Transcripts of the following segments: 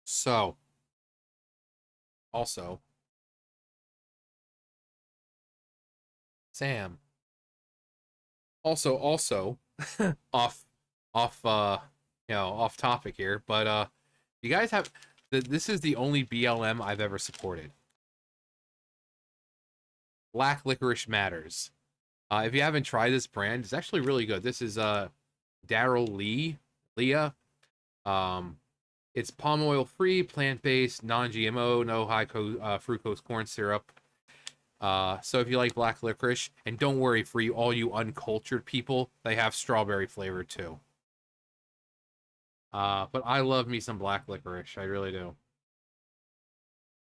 So, also, Sam. Also, off, off, off topic here, but you guys have this is the only BLM I've ever supported. Black Licorice Matters. If you haven't tried this brand, it's actually really good. This is Daryl Leah. Um, it's palm oil free, plant based, non GMO, no fructose corn syrup. So if you like black licorice, and don't worry, for you all you uncultured people, they have strawberry flavor too. But I love me some black licorice. I really do.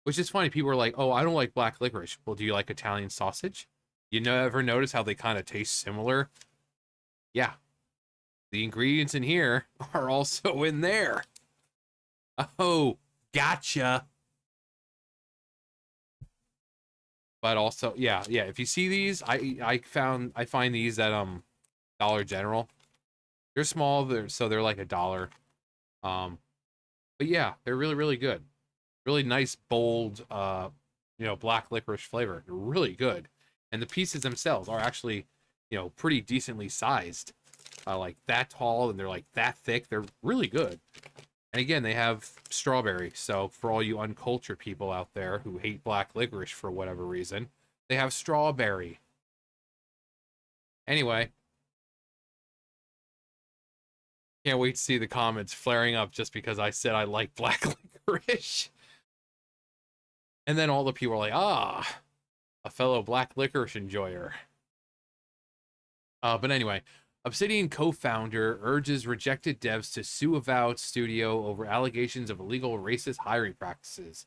Which is funny. People are like, "Oh, I don't like black licorice." Well, do you like Italian sausage? You never notice how they kind of taste similar? Yeah, the ingredients in here are also in there. Oh, gotcha. But also, yeah. If you see these, I find these at Dollar General. They're small. They're like $1. Um, but yeah, they're really good. Really nice, bold, black licorice flavor. They're really good, and the pieces themselves are actually, pretty decently sized. Like that tall, and they're like that thick. They're really good. And again, they have strawberry. So for all you uncultured people out there who hate black licorice for whatever reason, they have strawberry. Anyway, can't wait to see the comments flaring up just because I said I like black licorice. And then all the people are like, a fellow black licorice enjoyer. But anyway, Obsidian co-founder urges rejected devs to sue Avowed Studio over allegations of illegal racist hiring practices.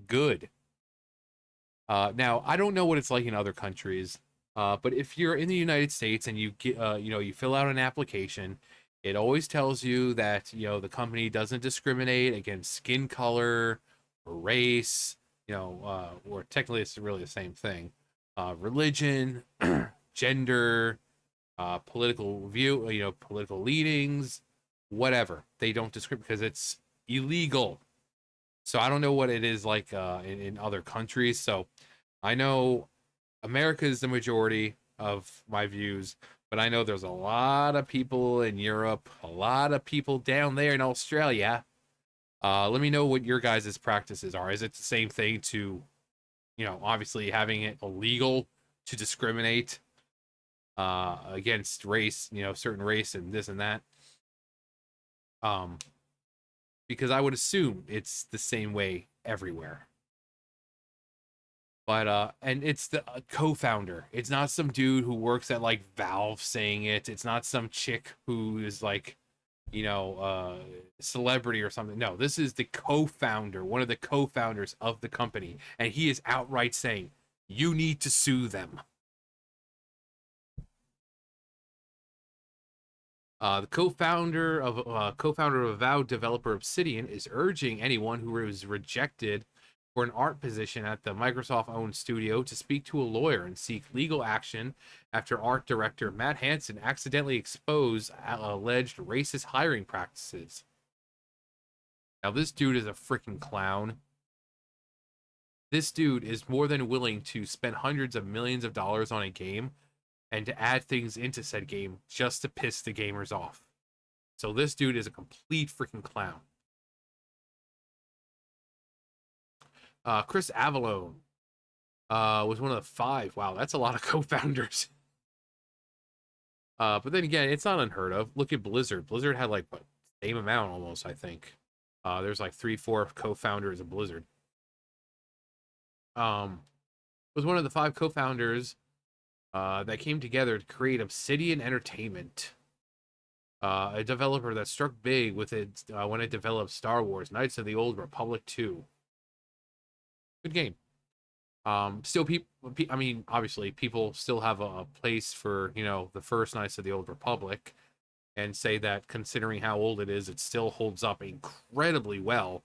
Good. Now, I don't know what it's like in other countries, but if you're in the United States and you get, you fill out an application, it always tells you that the company doesn't discriminate against skin color or race, or technically it's really the same thing, religion, gender, political view, political leanings, whatever. They don't discriminate because it's illegal. So I don't know what it is like in other countries. So I know America is the majority of my views, but I know there's a lot of people in Europe, a lot of people down there in Australia. Let me know what your guys' practices are. Is it the same thing to, obviously having it illegal to discriminate against race, certain race and this and that? Um, because I would assume it's the same way everywhere. But and it's the co-founder. It's not some dude who works at like Valve saying it. It's not some chick who is like, celebrity or something. No, this is the co-founder, one of the co-founders of the company, and he is outright saying, "You need to sue them." The co-founder of Avowed developer Obsidian is urging anyone who was rejected for an art position at the Microsoft-owned studio to speak to a lawyer and seek legal action after art director Matt Hansen accidentally exposed alleged racist hiring practices. Now, this dude is a freaking clown. This dude is more than willing to spend hundreds of millions of dollars on a game and to add things into said game just to piss the gamers off. So this dude is a complete freaking clown. Chris Avellone was one of the 5. Wow, that's a lot of co-founders. But then again, it's not unheard of. Look at Blizzard. Blizzard had like what, same amount almost, I think. There's like 3, 4 co-founders of Blizzard. Was one of the 5 co-founders that came together to create Obsidian Entertainment, a developer that struck big with it when it developed Star Wars: Knights of the Old Republic 2. Good game. Still, I mean, obviously, people still have a place for the first Knights of the Old Republic, and say that considering how old it is, it still holds up incredibly well.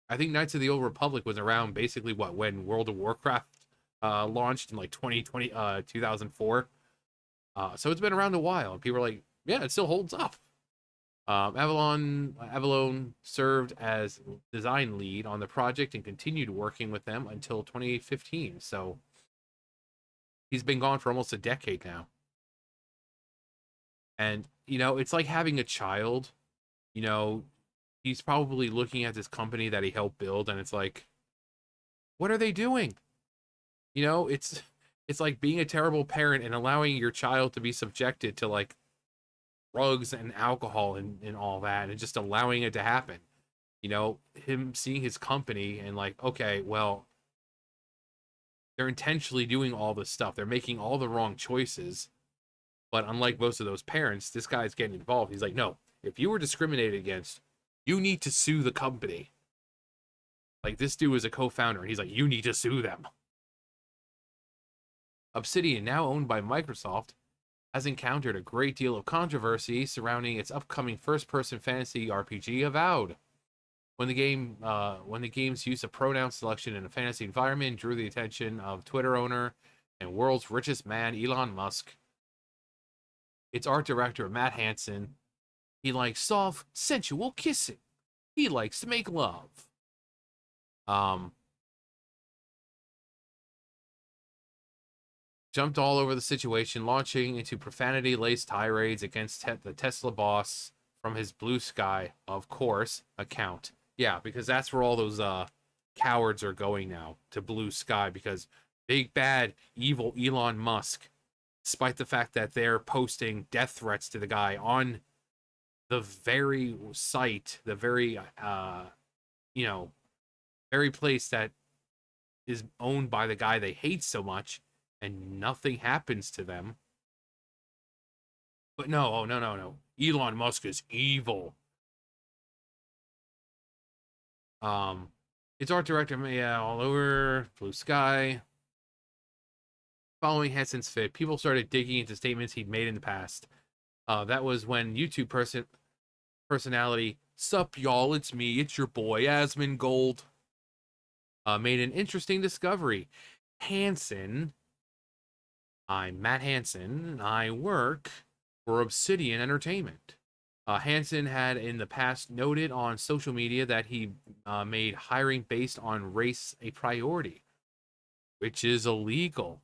I think Knights of the Old Republic was around basically when World of Warcraft launched in like 2004. So it's been around a while, and people are like, yeah, it still holds up. Avalon served as design lead on the project and continued working with them until 2015. So he's been gone for almost a decade now. And, it's like having a child. You know, he's probably looking at this company that he helped build, and it's like, what are they doing? It's like being a terrible parent and allowing your child to be subjected to like drugs and alcohol and all that, and just allowing it to happen. Him seeing his company and like, okay, well, they're intentionally doing all this stuff. They're making all the wrong choices. But unlike most of those parents, this guy's getting involved. He's like, no, if you were discriminated against, you need to sue the company. Like, this dude is a co-founder, and he's like, you need to sue them. Obsidian, now owned by Microsoft, has encountered a great deal of controversy surrounding its upcoming first-person fantasy RPG Avowed. When the game's use of pronoun selection in a fantasy environment drew the attention of Twitter owner and world's richest man Elon Musk, its art director Matt Hansen, he likes soft, sensual kissing. He likes to make love. Jumped all over the situation, launching into profanity-laced tirades against the Tesla boss from his Blue Sky, of course, account. Yeah, because that's where all those cowards are going now, to Blue Sky, because big, bad, evil Elon Musk, despite the fact that they're posting death threats to the guy on the very site, the very, very place that is owned by the guy they hate so much, and nothing happens to them. But no, no. Elon Musk is evil. Its art director, yeah, all over Blue Sky. Following Hansen's fit, people started digging into statements he'd made in the past. That was when YouTube personality, sup y'all, it's me, it's your boy, Asmongold, made an interesting discovery. Hansen, I'm Matt Hansen, and I work for Obsidian Entertainment. Hansen had in the past noted on social media that he made hiring based on race a priority, which is illegal.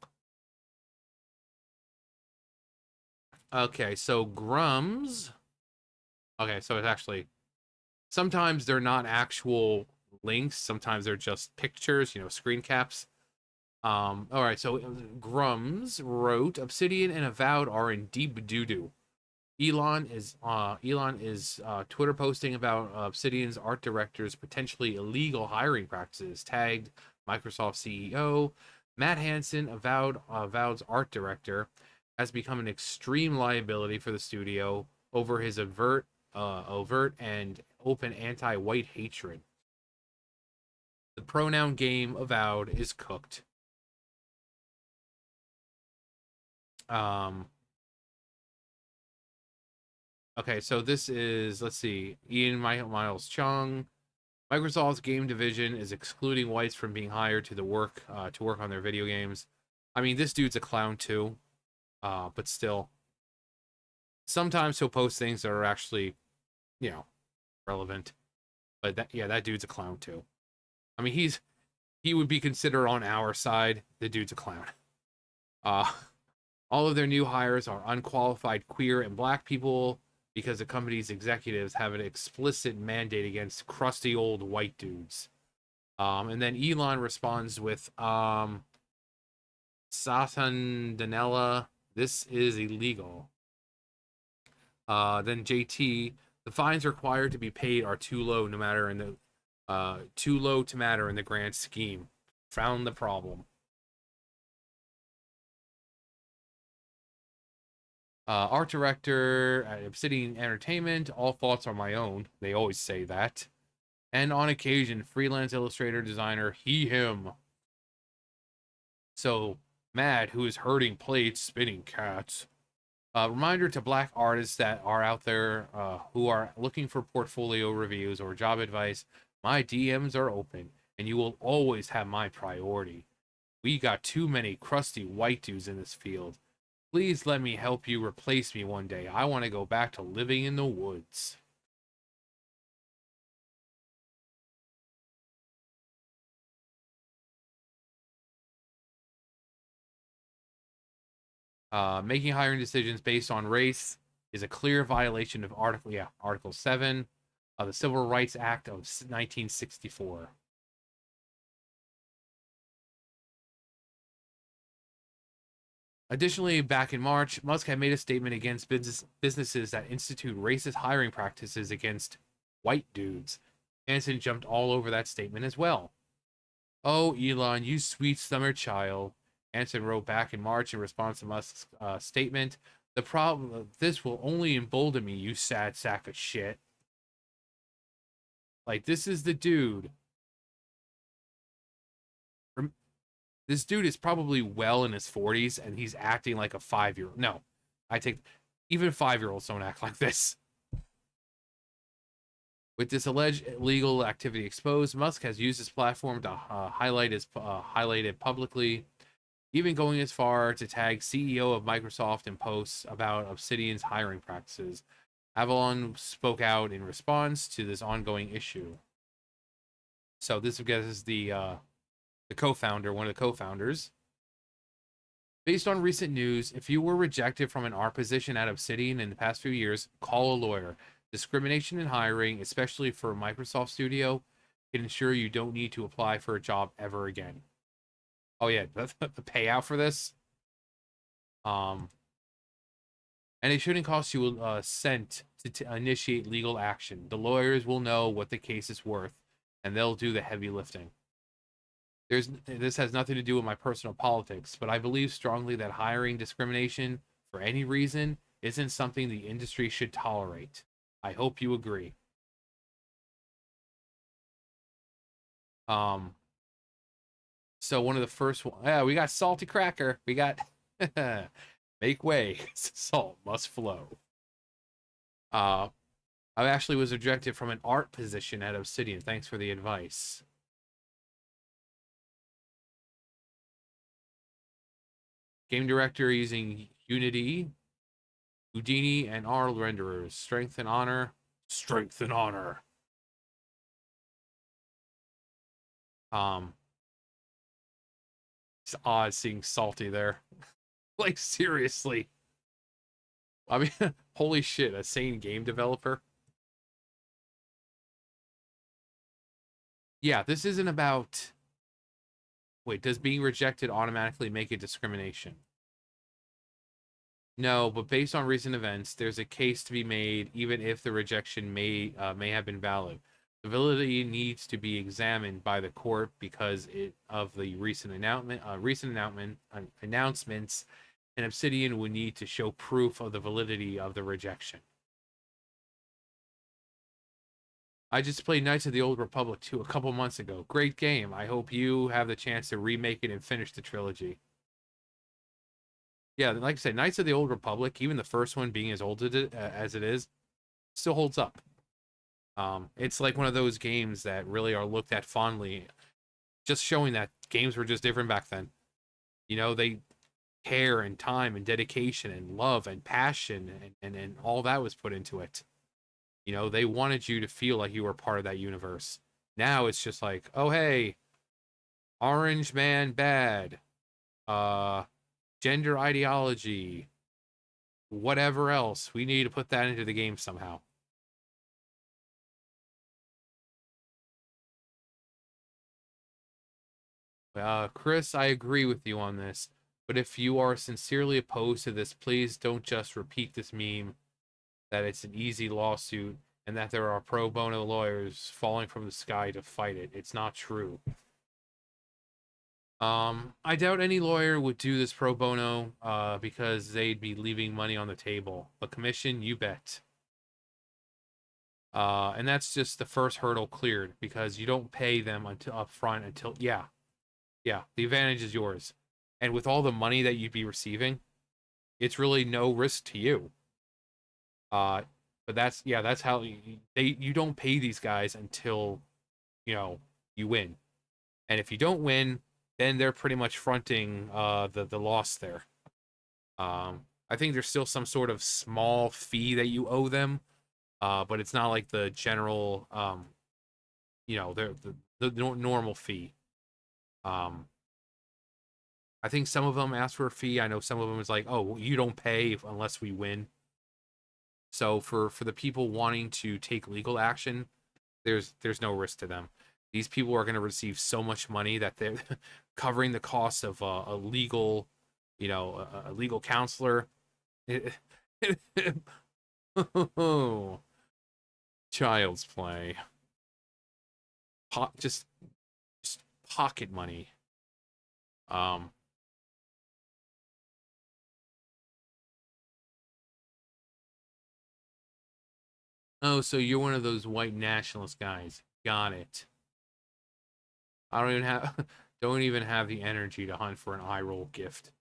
Okay, so Grums. Okay, so it's actually, sometimes they're not actual links, sometimes they're just pictures, screen caps. All right, so Grums wrote, Obsidian and Avowed are in deep doo-doo. Elon is Twitter posting about Obsidian's art director's potentially illegal hiring practices. Tagged Microsoft CEO Matt Hansen, Avowed's art director, has become an extreme liability for the studio over his overt and open anti-white hatred. The pronoun game Avowed is cooked. Okay, so this is, let's see, Ian Miles Chung. Microsoft's game division is excluding whites from being hired to work on their video games. I mean, this dude's a clown too, but still. Sometimes he'll post things that are actually, relevant. But that dude's a clown too. I mean, he would be considered on our side. The dude's a clown. All of their new hires are unqualified queer and black people, because the company's executives have an explicit mandate against crusty old white dudes. And then Elon responds with, Satan Danella, this is illegal. Then JT, the fines required to be paid are too low to matter in the grand scheme. Found the problem. Art director at Obsidian Entertainment, all faults are my own. They always say that. And on occasion, freelance illustrator, designer, he, him. So, Mad, who is herding plates, spinning cats. Reminder to black artists that are out there who are looking for portfolio reviews or job advice, my DMs are open, and you will always have my priority. We got too many crusty white dudes in this field. Please let me help you replace me one day. I want to go back to living in the woods. Making hiring decisions based on race is a clear violation of Article 7 of the Civil Rights Act of 1964. Additionally, back in March, Musk had made a statement against businesses that institute racist hiring practices against white dudes. Hansen jumped all over that statement as well. "Oh, Elon, you sweet summer child," Hansen wrote back in March in response to Musk's statement. "The problem, this will only embolden me, you sad sack of shit." Like, this is the dude. This dude is probably well in his 40s, and he's acting like a 5-year-old. No, I take even 5-year-olds don't act like this. With this alleged illegal activity exposed, Musk has used his platform to highlight it publicly, even going as far to tag CEO of Microsoft in posts about Obsidian's hiring practices. Avowed spoke out in response to this ongoing issue. So this, I guess, is the co-founder, one of the co-founders. "Based on recent news, if you were rejected from an art position at Obsidian in the past few years, call a lawyer. Discrimination in hiring, especially for Microsoft Studio, can ensure you don't need to apply for a job ever again." Oh yeah, the payout for this. And it shouldn't cost you a cent to initiate legal action. The lawyers will know what the case is worth, and they'll do the heavy lifting. This has nothing to do with my personal politics, but I believe strongly that hiring discrimination for any reason isn't something the industry should tolerate. I hope you agree. Um, so one of the first one, yeah, we got Salty Cracker. We got make way. Salt must flow. I actually was rejected from an art position at Obsidian. Thanks for the advice. Game director using Unity, Houdini, and R renderers. Strength and honor. Strength and honor. Um, it's odd seeing Salty there. Like, seriously. I mean, holy shit, a sane game developer. Yeah, this isn't about. Wait, does being rejected automatically make it discrimination? No, but based on recent events, there's a case to be made, even if the rejection may have been valid. The validity needs to be examined by the court because of the announcements, and Obsidian would need to show proof of the validity of the rejection. I just played Knights of the Old Republic 2 a couple months ago. Great game. I hope you have the chance to remake it and finish the trilogy. Yeah, like I said, Knights of the Old Republic, even the first one being as old as it is, still holds up. It's like one of those games that really are looked at fondly, just showing that games were just different back then. You know, they care and time and dedication and love and passion and all that was put into it. You know, they wanted you to feel like you were part of that universe. Now it's just like, oh hey, Orange Man bad, uh, gender ideology, whatever else. We need to put that into the game somehow. Chris, I agree with you on this, but if you are sincerely opposed to this, please don't just repeat this meme that it's an easy lawsuit and that there are pro bono lawyers falling from the sky to fight it. It's not true. I doubt any lawyer would do this pro bono, because they'd be leaving money on the table. But commission, you bet. And that's just the first hurdle cleared because you don't pay them until upfront until yeah, the advantage is yours. And with all the money that you'd be receiving, it's really no risk to you. Uh, but that's how you don't pay these guys until you win. And if you don't win, then they're pretty much fronting the loss there. I think there's still some sort of small fee that you owe them, but it's not like the general the normal fee. Um, I think some of them ask for a fee. I know some of them is like, oh, you don't pay unless we win. So for the people wanting to take legal action, there's no risk to them. These people are going to receive so much money that they're covering the cost of a legal, a legal counselor. Child's play. Just pocket money. Um. Oh, so you're one of those white nationalist guys. Got it. I don't even have don't even have the energy to hunt for an eye roll gift.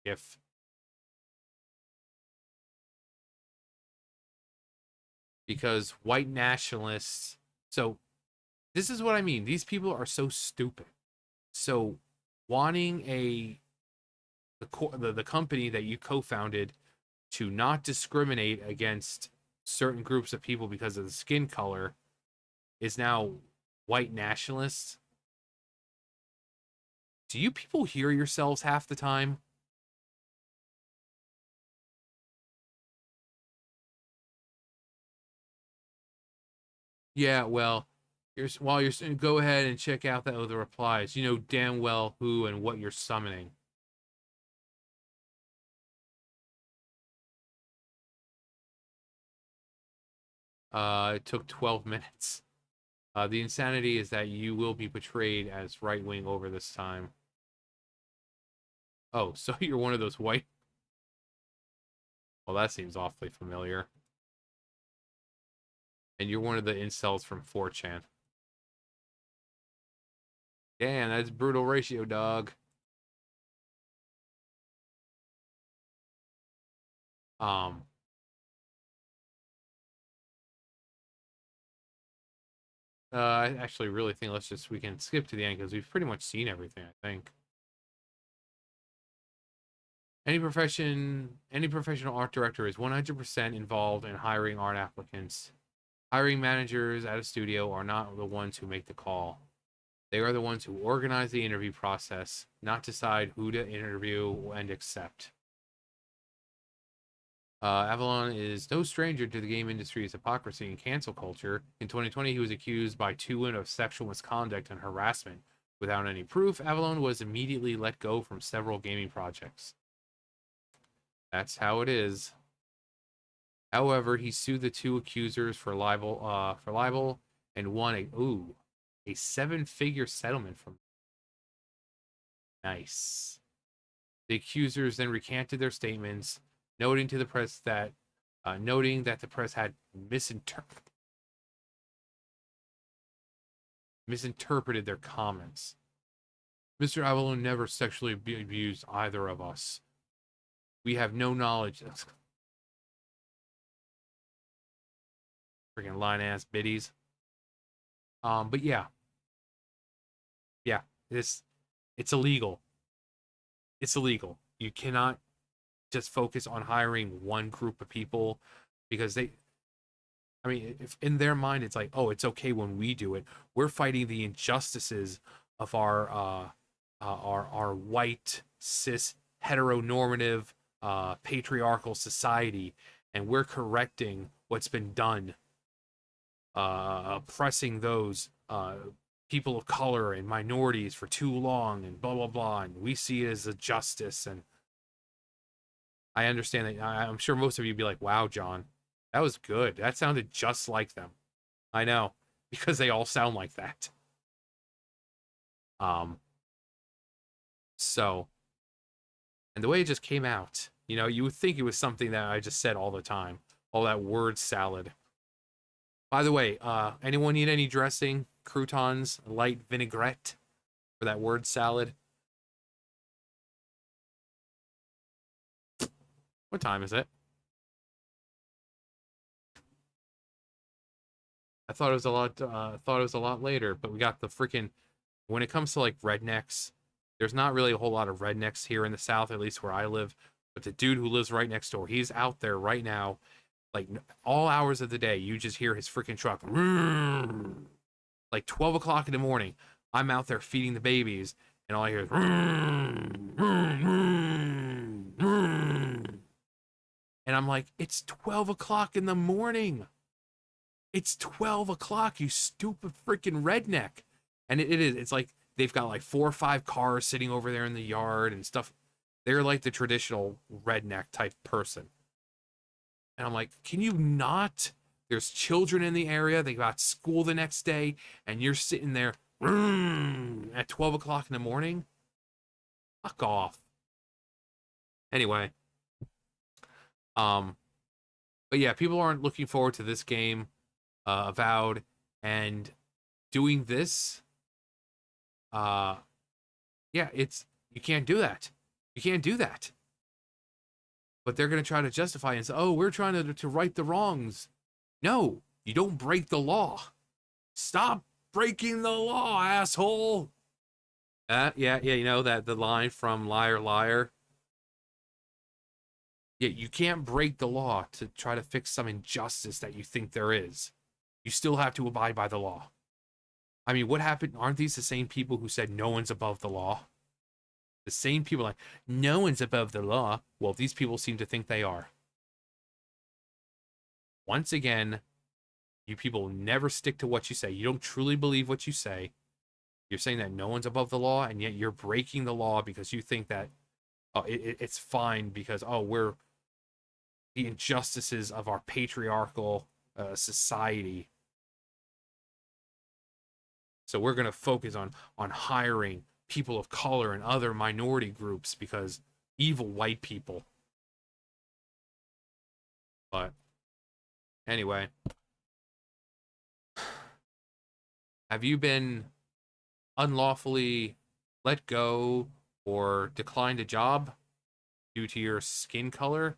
If because white nationalists. So this is what I mean. These people are so stupid. So wanting the company that you co-founded to not discriminate against certain groups of people because of the skin color is now white nationalists. Do you people hear yourselves half the time? Yeah, well, while you're go ahead and check out the other replies. You know damn well who and what you're summoning. It took 12 minutes. The insanity is that you will be portrayed as right wing over this time. Oh, so you're one of those white. Well, that seems awfully familiar. And you're one of the incels from 4chan. Damn, that's brutal ratio, dog. Um, I actually really think we can skip to the end because we've pretty much seen everything, I think. Any professional art director is 100% involved in hiring art applicants. Hiring managers at a studio are not the ones who make the call. They are the ones who organize the interview process, not decide who to interview and accept. Avalon is no stranger to the game industry's hypocrisy and cancel culture. In 2020, he was accused by two women of sexual misconduct and harassment. Without any proof, Avalon was immediately let go from several gaming projects. That's how it is. However, he sued the two accusers for libel, and won a seven-figure settlement from. Nice. The accusers then recanted their statements, noting to the press that, noting that the press had misinterpreted their comments. Mr. Avalon never sexually abused either of us. We have no knowledge. Freaking line ass biddies. But yeah, it's illegal. It's illegal. You cannot just focus on hiring one group of people because I mean, if in their mind it's like, oh, it's okay when we do it. We're fighting the injustices of our white cis heteronormative patriarchal society, and we're correcting what's been done, oppressing those people of color and minorities for too long, and blah blah blah. And we see it as a justice, and I understand that. I'm sure most of you would be like, "Wow, John, that was good. That sounded just like them." I know because they all sound like that. Um, so and the way it just came out, you would think it was something that I just said all the time, all that word salad. By the way, anyone need any dressing, croutons, light vinaigrette for that word salad? What time is it? I thought it was a lot. Thought it was a lot later, but we got the freaking. When it comes to like rednecks, there's not really a whole lot of rednecks here in the South, at least where I live. But the dude who lives right next door, he's out there right now, like all hours of the day. You just hear his freaking truck, like 12 o'clock in the morning. I'm out there feeding the babies, and all I hear is vroom, vroom, vroom, vroom. And I'm like, it's 12 o'clock in the morning. It's 12 o'clock, you stupid freaking redneck. And it is. It's like they've got like 4 or 5 cars sitting over there in the yard and stuff. They're like the traditional redneck type person. And I'm like, can you not? There's children in the area. They got school the next day. And you're sitting there at 12 o'clock in the morning? Fuck off. Anyway. But yeah, people aren't looking forward to this game, Avowed. And doing this, yeah, you can't do that. You can't do that. But they're going to try to justify it and say, oh, we're trying to right the wrongs. No, you don't break the law. Stop breaking the law, asshole. Yeah, you know that the line from Liar Liar. Yeah, you can't break the law to try to fix some injustice that you think there is. You still have to abide by the law. I mean, what happened? Aren't these the same people who said no one's above the law? The same people like, no one's above the law. Well, these people seem to think they are. Once again, you people never stick to what you say. You don't truly believe what you say. You're saying that no one's above the law, and yet you're breaking the law because you think that it's fine because, we're the injustices of our patriarchal society. So we're going to focus on hiring people of color and other minority groups because evil white people. But anyway, have you been unlawfully let go or declined a job due to your skin color?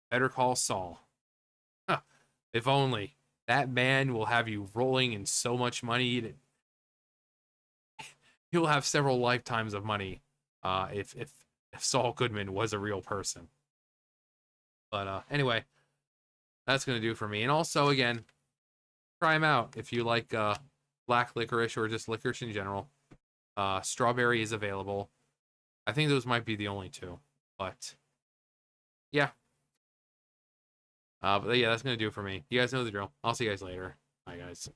Better call Saul. Huh. If only. That man will have you rolling in so much money that he'll have several lifetimes of money if Saul Goodman was a real person. But anyway, that's going to do for me. And also, again, try them out if you like black licorice or just licorice in general. Strawberry is available. I think those might be the only two. But yeah. But yeah, that's going to do it for me. You guys know the drill. I'll see you guys later. Bye, guys.